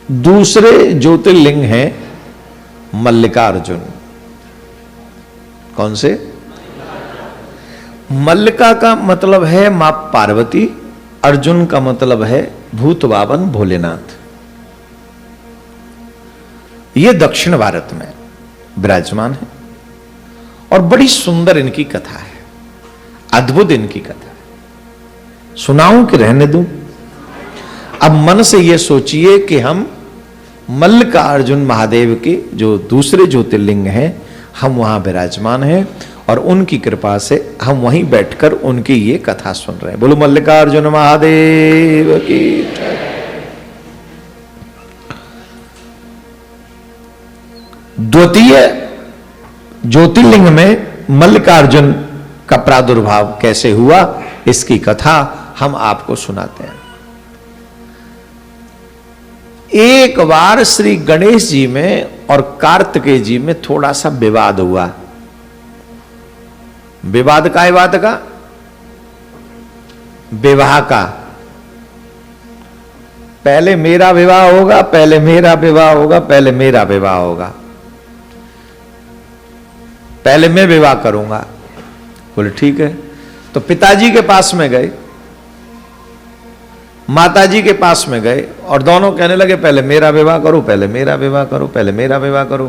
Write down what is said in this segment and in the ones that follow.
दूसरे ज्योतिर्लिंग हैं मल्लिकार्जुन। कौन से? मल्लिका का मतलब है मां पार्वती, अर्जुन का मतलब है भूत बावन भोलेनाथ। ये दक्षिण भारत में विराजमान है और बड़ी सुंदर इनकी कथा है, अद्भुत इनकी कथा है। सुनाऊं कि रहने दूं? अब मन से यह सोचिए कि हम मल्लिकार्जुन महादेव के जो दूसरे ज्योतिर्लिंग हैं, हम वहां विराजमान हैं और उनकी कृपा से हम वहीं बैठकर उनकी ये कथा सुन रहे हैं। बोलो मल्लिकार्जुन महादेव की। द्वितीय ज्योतिर्लिंग में मल्लिकार्जुन का प्रादुर्भाव कैसे हुआ, इसकी कथा हम आपको सुनाते हैं। एक बार श्री गणेश जी में और कार्तिकेय जी में थोड़ा सा विवाद हुआ। विवाद काय बात का? विवाह का। पहले मेरा विवाह होगा, पहले मेरा विवाह होगा, पहले मेरा विवाह होगा, पहले मैं विवाह करूंगा। बोले ठीक है। तो पिताजी के पास में गए, माताजी के पास में गए और दोनों कहने लगे पहले मेरा विवाह करो, पहले मेरा विवाह करो, पहले मेरा विवाह करो।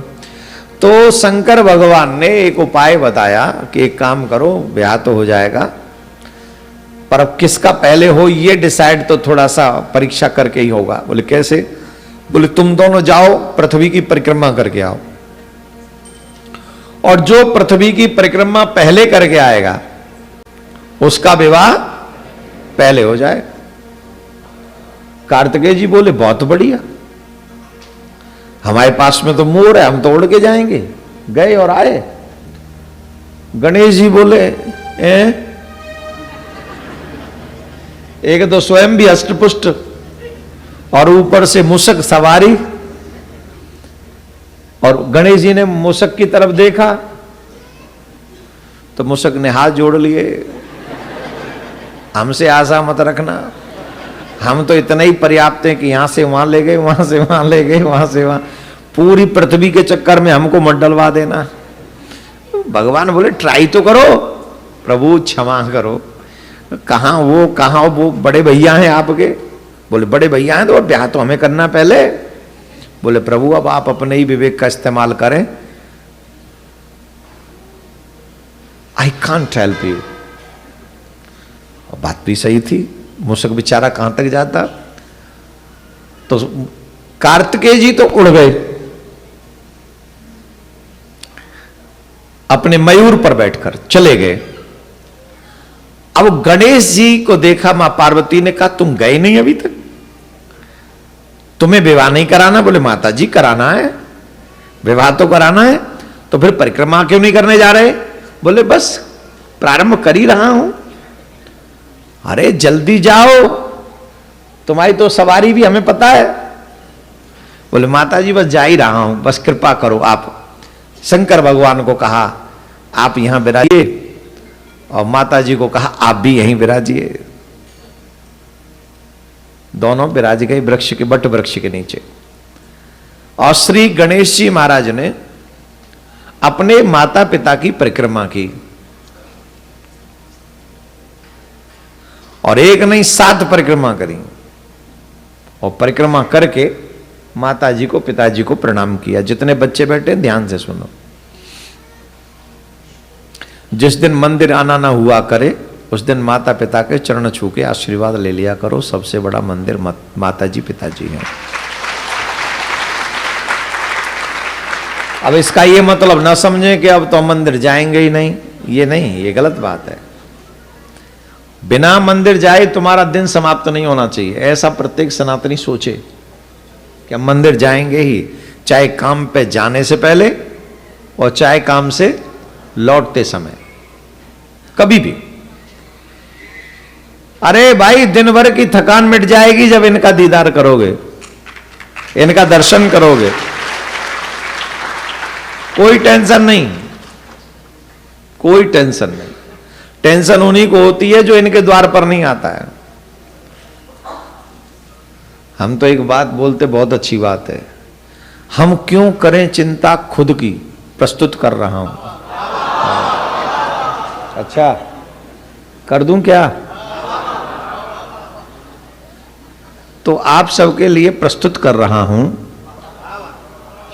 तो शंकर भगवान ने एक उपाय बताया कि एक काम करो, ब्याह तो हो जाएगा, पर अब किसका पहले हो ये डिसाइड तो थोड़ा सा परीक्षा करके ही होगा। बोले कैसे? बोले तुम दोनों जाओ पृथ्वी की परिक्रमा करके आओ, और जो पृथ्वी की परिक्रमा पहले करके आएगा उसका विवाह पहले हो जाए। कार्तिकेय जी बोले बहुत बढ़िया, हमारे पास में तो मोर है, हम तो उड़ के जाएंगे। गए और आए। गणेश जी बोले एक तो स्वयं भी अष्टपुष्ट और ऊपर से मूषक सवारी। और गणेश जी ने मूषक की तरफ देखा तो मूषक ने हाथ जोड़ लिए, हमसे आशा मत रखना, हम तो इतना ही पर्याप्त हैं कि यहां से वहां ले गए, वहां से वहां ले गए, वहां से वहां, पूरी पृथ्वी के चक्कर में हमको मत डलवा देना। भगवान बोले ट्राई तो करो, प्रभु क्षमा करो। कहां वो बड़े भैया हैं आपके? बोले बड़े भैया हैं तो ब्याह तो हमें करना पहले। बोले प्रभु अब आप अपने ही विवेक का इस्तेमाल करें, आई कांट हेल्प यू। बात भी सही थी, मूषक बेचारा कहां तक जाता। तो कार्तिकेय जी तो उड़ गए, अपने मयूर पर बैठकर चले गए। अब गणेश जी को देखा, मां पार्वती ने कहा तुम गए नहीं अभी तक, तुम्हें विवाह नहीं कराना? बोले माता जी कराना है, विवाह तो कराना है। तो फिर परिक्रमा क्यों नहीं करने जा रहे? बोले बस प्रारंभ कर ही रहा हूं। अरे जल्दी जाओ, तुम्हारी तो सवारी भी हमें पता है। बोले माता जी बस जा ही रहा हूं, बस कृपा करो आप। शंकर भगवान को कहा आप यहां विराजिए, और माता जी को कहा आप भी यहीं विराजिए। दोनों विराज गए वृक्ष के, बट वृक्ष के नीचे। और श्री गणेश जी महाराज ने अपने माता पिता की परिक्रमा की, और एक नहीं 7 परिक्रमा करी, और परिक्रमा करके माता जी को पिताजी को प्रणाम किया। जितने बच्चे बैठे ध्यान से सुनो। जिस दिन मंदिर आना ना हुआ करे उस दिन माता पिता के चरण छू के आशीर्वाद ले लिया करो। सबसे बड़ा मंदिर माता जी पिताजी हैं। अब इसका ये मतलब ना समझे कि अब तो मंदिर जाएंगे ही नहीं, ये नहीं, ये गलत बात है। बिना मंदिर जाए तुम्हारा दिन समाप्त नहीं होना चाहिए, ऐसा प्रत्येक सनातनी सोचे कि हम मंदिर जाएंगे ही, चाहे काम पे जाने से पहले और चाहे काम से लौटते समय, कभी भी। अरे भाई दिन भर की थकान मिट जाएगी जब इनका दीदार करोगे, इनका दर्शन करोगे, कोई टेंशन नहीं, कोई टेंशन नहीं। टेंशन उन्हीं को होती है जो इनके द्वार पर नहीं आता है। हम तो एक बात बोलते, बहुत अच्छी बात है, हम क्यों करें चिंता खुद की, प्रस्तुत कर रहा हूं। अच्छा कर दूं क्या? तो आप सबके लिए प्रस्तुत कर रहा हूं,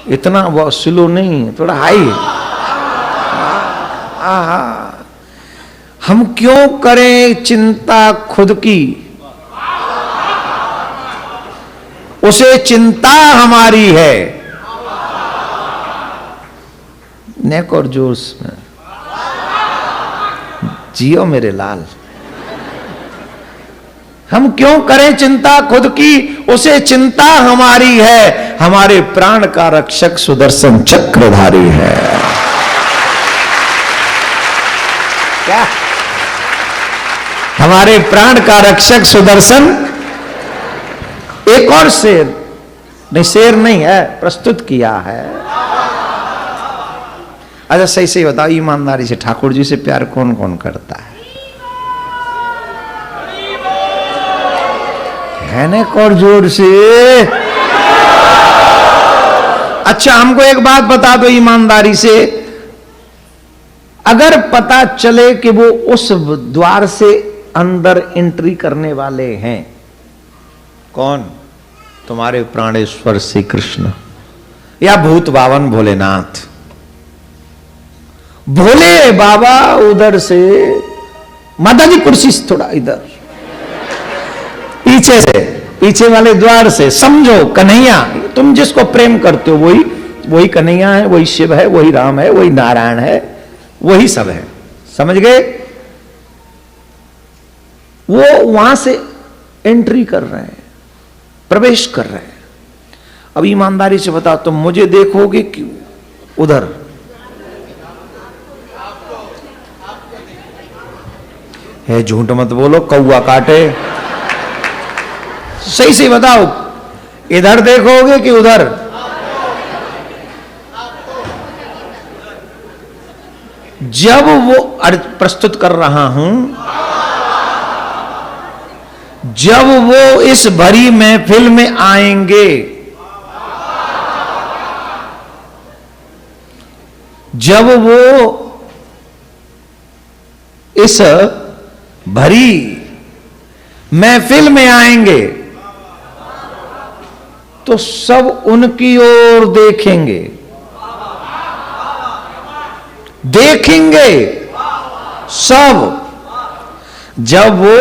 इतना वो स्लो नहीं, थोड़ा हाई। हम क्यों करें चिंता खुद की, उसे चिंता हमारी है। नेक और जोर में जियो मेरे लाल। हम क्यों करें चिंता खुद की, उसे चिंता हमारी है। हमारे प्राण का रक्षक सुदर्शन चक्रधारी है। क्या? हमारे प्राण का रक्षक सुदर्शन। एक और शेर नहीं, शेर नहीं है, प्रस्तुत किया है। अच्छा सही सही बताओ ईमानदारी से, ठाकुर जी से प्यार कौन कौन करता है? ना और जोर से। अच्छा हमको एक बात बता दो ईमानदारी से, अगर पता चले कि वो उस द्वार से अंदर एंट्री करने वाले हैं, कौन? तुम्हारे प्राणेश्वर श्री कृष्ण या भूत बावन भोलेनाथ। भोले बाबा उधर से, माता जी कुर्सी से थोड़ा इधर, पीछे से, पीछे वाले द्वार से, समझो कन्हैया, तुम जिसको प्रेम करते हो वही कन्हैया है, वही शिव है, वही राम है, वही नारायण है, वही सब है, समझ गए? वो वहां से एंट्री कर रहे हैं, प्रवेश कर रहे हैं। अब ईमानदारी से बताओ, तुम मुझे देखोगे कि उधर? है झूठ मत बोलो, कौआ काटे। सही से बताओ, इधर देखोगे कि उधर? जब वो प्रस्तुत कर रहा हूं, जब वो इस भरी महफिल में आएंगे, जब वो इस भरी महफिल में आएंगे तो सब उनकी ओर देखेंगे, देखेंगे सब। जब वो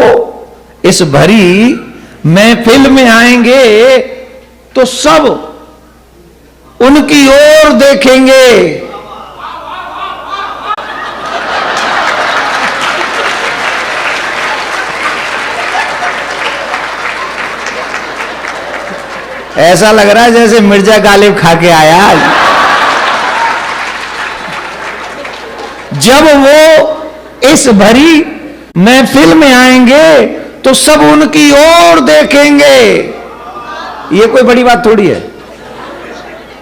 इस भरी महफिल में आएंगे तो सब उनकी ओर देखेंगे। ऐसा लग रहा है जैसे मिर्जा गालिब खा के आया। जब वो इस भरी महफिल में आएंगे तो सब उनकी ओर देखेंगे। ये कोई बड़ी बात थोड़ी है,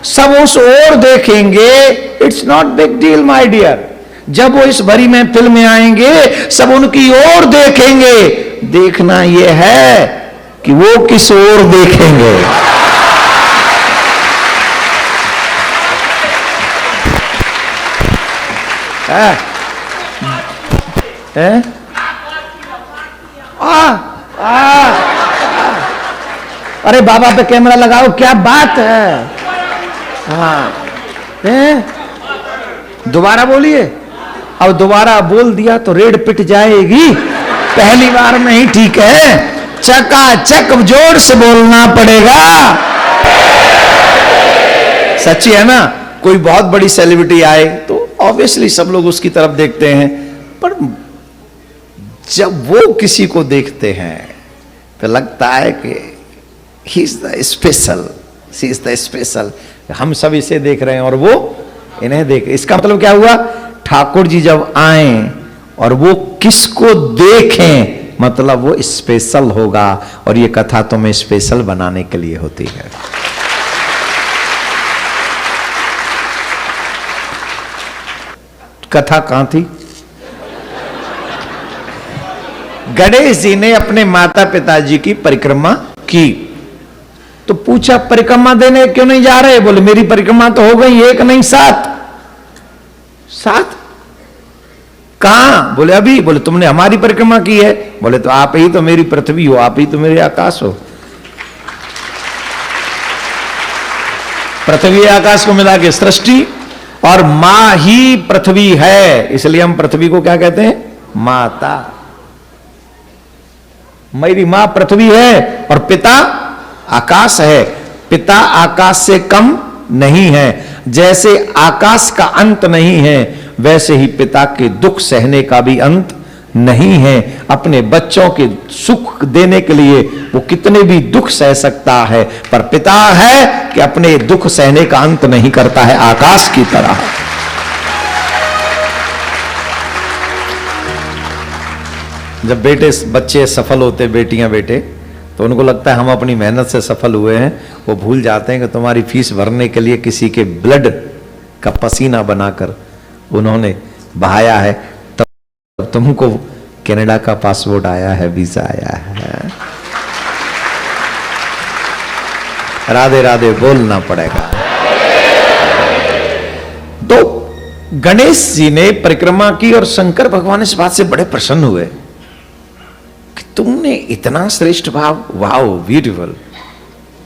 सब उस ओर देखेंगे। It's not big deal my dear. जब वो इस भरी महफिल में आएंगे सब उनकी ओर देखेंगे। देखना यह है कि वो किस ओर देखेंगे। अरे बाबा पे कैमरा लगाओ, क्या बात है। हाँ दोबारा बोलिए। अब दोबारा बोल दिया तो रेड पिट जाएगी, पहली बार में ही ठीक है। चकाचक जोर से बोलना पड़ेगा। सच्ची है ना। कोई बहुत बड़ी सेलिब्रिटी आए तो ऑब्वियसली सब लोग उसकी तरफ देखते हैं, पर जब वो किसी को देखते हैं तो लगता है कि he is the special, she is the special. हम सब इसे देख रहे हैं और वो इन्हें देख। इसका मतलब क्या हुआ? ठाकुर जी जब आए और वो किसको देखें, मतलब वो स्पेशल होगा। और ये कथा तुम्हें स्पेशल बनाने के लिए होती है। कथा कहां थी? गणेश जी ने अपने माता पिता जी की परिक्रमा की। तो पूछा परिक्रमा देने क्यों नहीं जा रहे? बोले मेरी परिक्रमा तो हो गई, एक नहीं 7। 7 कहां? बोले अभी। बोले तुमने हमारी परिक्रमा की है? बोले तो आप ही तो मेरी पृथ्वी हो, आप ही तो मेरे आकाश हो। पृथ्वी आकाश को मिला के सृष्टि, और मां ही पृथ्वी है, इसलिए हम पृथ्वी को क्या कहते हैं? माता। मेरी मां पृथ्वी है और पिता आकाश है। पिता आकाश से कम नहीं है। जैसे आकाश का अंत नहीं है, वैसे ही पिता के दुख सहने का भी अंत नहीं है। अपने बच्चों के सुख देने के लिए वो कितने भी दुख सह सकता है, पर पिता है कि अपने दुख सहने का अंत नहीं करता है, आकाश की तरह। जब बच्चे सफल होते, बेटियां बेटे, तो उनको लगता है हम अपनी मेहनत से सफल हुए हैं। वो भूल जाते हैं कि तुम्हारी फीस भरने के लिए किसी के ब्लड का पसीना बनाकर उन्होंने बहाया है, तब तुमको कनाडा का पासपोर्ट आया है, वीजा आया है। राधे राधे बोलना पड़ेगा। तो गणेश जी ने परिक्रमा की और शंकर भगवान इस बात से बड़े प्रसन्न हुए कि तुमने इतना श्रेष्ठ भाव, wow beautiful,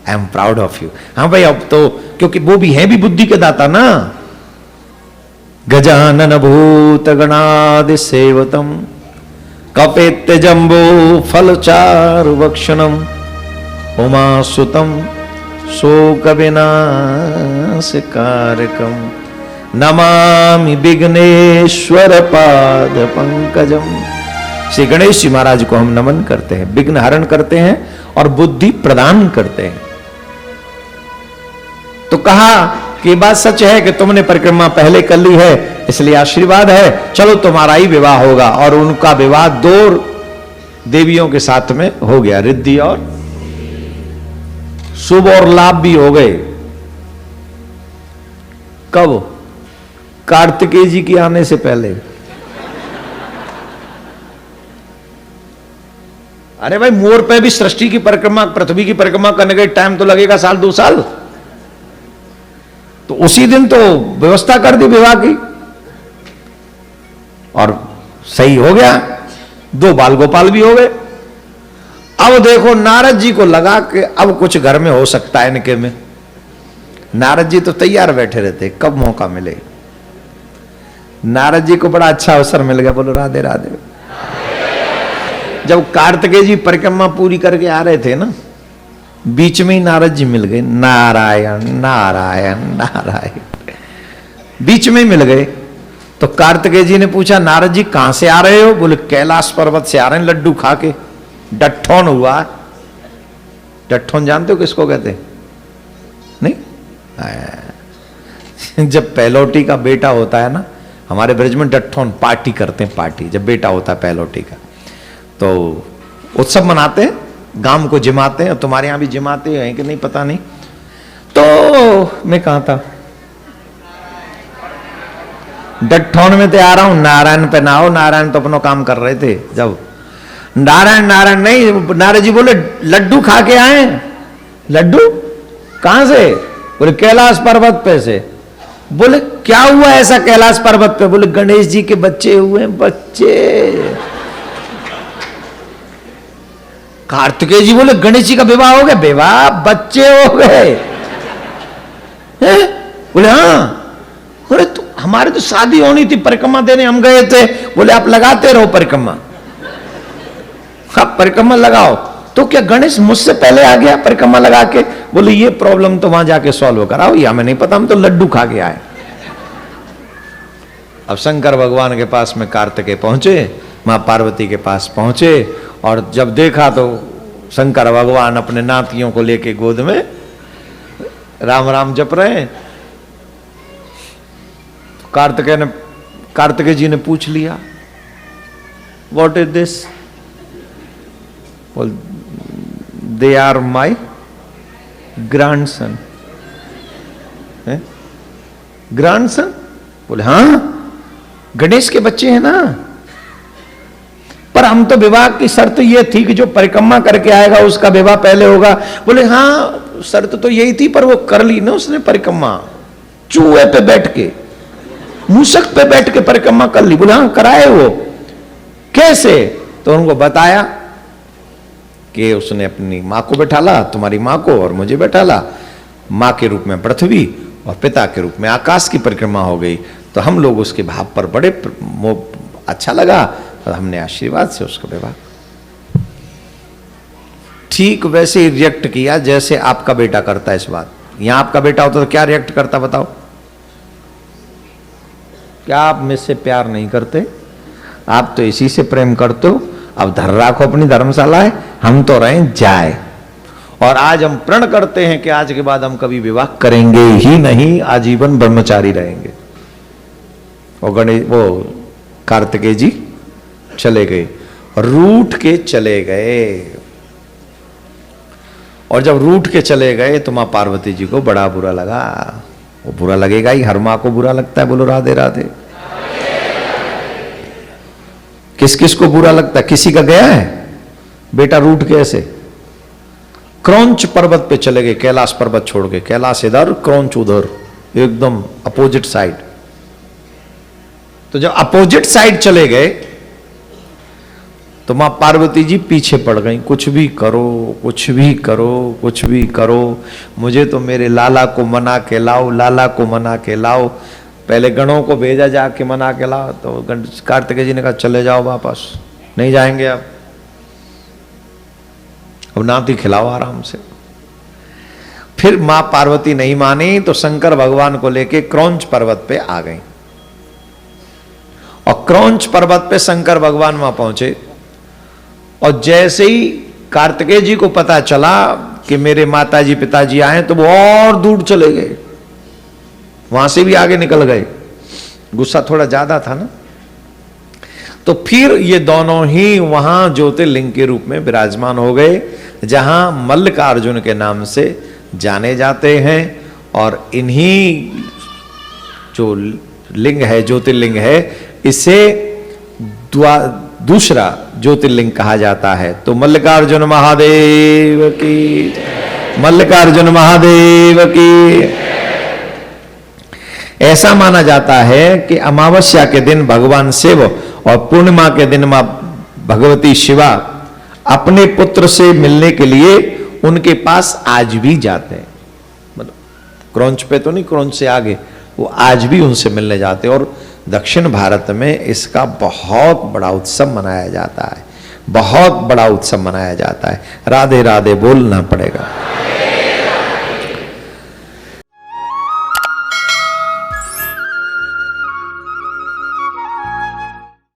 I am proud of you. हाँ भाई, अब तो क्योंकि वो भी है भी बुद्धि के दाता ना। गजानन भूत गणादि सेवतम कपेत्य जंबो फलचारु वक्षणम उमासुतम शोक विनाशकारकम नमामि विघ्नेश्वर पाद पंकजम। श्री गणेश जी महाराज को हम नमन करते हैं, विघ्न हरण करते हैं और बुद्धि प्रदान करते हैं। तो कहा कि बात सच है कि तुमने परिक्रमा पहले कर ली है, इसलिए आशीर्वाद है, चलो तुम्हारा ही विवाह होगा। और उनका विवाह 2 देवियों के साथ में हो गया, रिद्धि और शुभ, और लाभ भी हो गए। कब? कार्तिकेय जी के आने से पहले। अरे भाई, मोर पे भी सृष्टि की परिक्रमा, पृथ्वी की परिक्रमा करने के टाइम तो लगेगा 1-2 साल। तो उसी दिन तो व्यवस्था कर दी विवाह की और सही हो गया, 2 बाल गोपाल भी हो गए। अब देखो नारद जी को लगा कि अब कुछ घर में हो सकता है इनके में। नारद जी तो तैयार बैठे रहते, कब मौका मिले। नारद जी को बड़ा अच्छा अवसर मिल गया। बोलो राधे राधे। जब कार्तिकेय जी परिक्रमा पूरी करके आ रहे थे ना, बीच में ही नारद जी मिल गए। नारायण नारायण नारायण, बीच में ही मिल गए। तो कार्तिकेय जी ने पूछा, नारद जी कहां से आ रहे हो? बोले कैलाश पर्वत से आ रहे हैं, लड्डू खा के। डट्ठौन हुआ। डट्ठौन जानते हो किसको कहते हैं? नहीं? जब पहलौटी का बेटा होता है ना, हमारे ब्रज में डट्ठौन पार्टी करते हैं, पार्टी जब बेटा होता है पहलौटी का, तो उत्सव मनाते हैं, गांव को जिमाते हैं। तुम्हारे यहां भी जिमाते हैं कि नहीं पता नहीं। तो मैं कहां था? डट्ठौन में तो आ रहा हूं। नारायण पे ना हो, नारायण तो अपना काम कर रहे थे। जब नारायण नारायण नहीं, नारद जी बोले लड्डू खा के आए। लड्डू कहां से? बोले कैलाश पर्वत पे से। बोले क्या हुआ ऐसा कैलाश पर्वत पे? बोले गणेश जी के बच्चे हुए। बच्चे? कार्तिकेय जी बोले गणेश जी का विवाह हो गया? विवाह? बच्चे हो गए? बोले हाँ। बोले तो हमारे तो शादी होनी थी, परिक्रमा देने हम गए थे। बोले आप लगाते रहो परिक्रमा, आप परिक्रमा लगाओ। तो क्या गणेश मुझसे पहले आ गया परिक्रमा लगा के? बोले ये प्रॉब्लम तो वहां जाके सॉल्व कराओ, ये हमें नहीं पता, हम तो लड्डू खा के आए। अब शंकर भगवान के पास में कार्तिकेय पहुंचे, मां पार्वती के पास पहुंचे, और जब देखा तो शंकर भगवान अपने नातियों को लेके गोद में राम राम जप रहे हैं। कार्तिकेय जी ने पूछ लिया, व्हाट इज दिस? बोल they are my grandson. Grandson? बोले हाँ, गणेश के बच्चे हैं ना। पर हम तो विवाह की शर्त ये थी कि जो परिक्रमा करके आएगा उसका विवाह पहले होगा। बोले हाँ, शर्त तो यही थी, पर वो कर ली ना उसने परिक्रमा, चूहे पे बैठ के, मूसक पे बैठ के परिक्रमा कर ली। बोले हाँ कराए। वो कैसे? तो उनको बताया कि उसने अपनी माँ को बैठाला, तुम्हारी माँ को, और मुझे बैठाला। माँ के रूप में पृथ्वी और पिता के रूप में आकाश की परिक्रमा हो गई। तो हम लोग उसके भाव पर बड़े अच्छा लगा और हमने आशीर्वाद से उसको विवाह। ठीक वैसे ही रिएक्ट किया जैसे आपका बेटा करता है इस बात। यहां आपका बेटा होता तो क्या रिएक्ट करता बताओ? क्या आप मुझसे प्यार नहीं करते? आप तो इसी से प्रेम करते हो। अब धर राखो अपनी धर्मशाला है, हम तो रहे जाए। और आज हम प्रण करते हैं कि आज के बाद हम कभी विवाह करेंगे ही नहीं, आजीवन ब्रह्मचारी रहेंगे। और गणेश वो कार्तिकेय जी चले गए, रूठ के चले गए। और जब रूठ के चले गए तो मां पार्वती जी को बड़ा बुरा लगा। वो बुरा लगेगा ही, हर मां को बुरा लगता है। बोलो राधे राधे। किस किस को बुरा लगता है? किसी का गया है बेटा रूठ के ऐसे? क्रौंच पर्वत पे चले गए, कैलाश पर्वत छोड़ के। कैलाश इधर, क्रौंच उधर, एकदम अपोजिट साइड। तो जब अपोजिट साइड चले गए तो मां पार्वती जी पीछे पड़ गई। कुछ भी करो, कुछ भी करो, कुछ भी करो, मुझे तो मेरे लाला को मना के लाओ, लाला को मना के लाओ। पहले गणों को भेजा जाके मना के लाओ। तो कार्तिकेय जी ने कहा चले जाओ वापस, नहीं जाएंगे अब नाती खिलाओ आराम से। फिर मां पार्वती नहीं मानी तो शंकर भगवान को लेके क्रौंच पर्वत पे आ गई। और क्रौंच पर्वत पे शंकर भगवान वहां पहुंचे। और जैसे ही कार्तिकेय जी को पता चला कि मेरे माताजी पिताजी आए तो वो और दूर चले गए, वहां से भी आगे निकल गए। गुस्सा थोड़ा ज्यादा था ना। तो फिर ये दोनों ही वहां ज्योतिर्लिंग के रूप में विराजमान हो गए, जहां मल्लिकार्जुन के नाम से जाने जाते हैं। और इन्हीं जो लिंग है, ज्योतिर्लिंग है, इसे दूसरा ज्योतिर्लिंग कहा जाता है। तो मल्लिकार्जुन महादेव की, मल्लिकार्जुन महादेव की। ऐसा माना जाता है कि अमावस्या के दिन भगवान शिव और पूर्णिमा के दिन मां भगवती शिवा अपने पुत्र से मिलने के लिए उनके पास आज भी जाते हैं। मतलब क्रौंच पे तो नहीं, क्रौंच से आगे वो आज भी उनसे मिलने जाते हैं। और दक्षिण भारत में इसका बहुत बड़ा उत्सव मनाया जाता है, बहुत बड़ा उत्सव मनाया जाता है। राधे राधे बोलना पड़ेगा।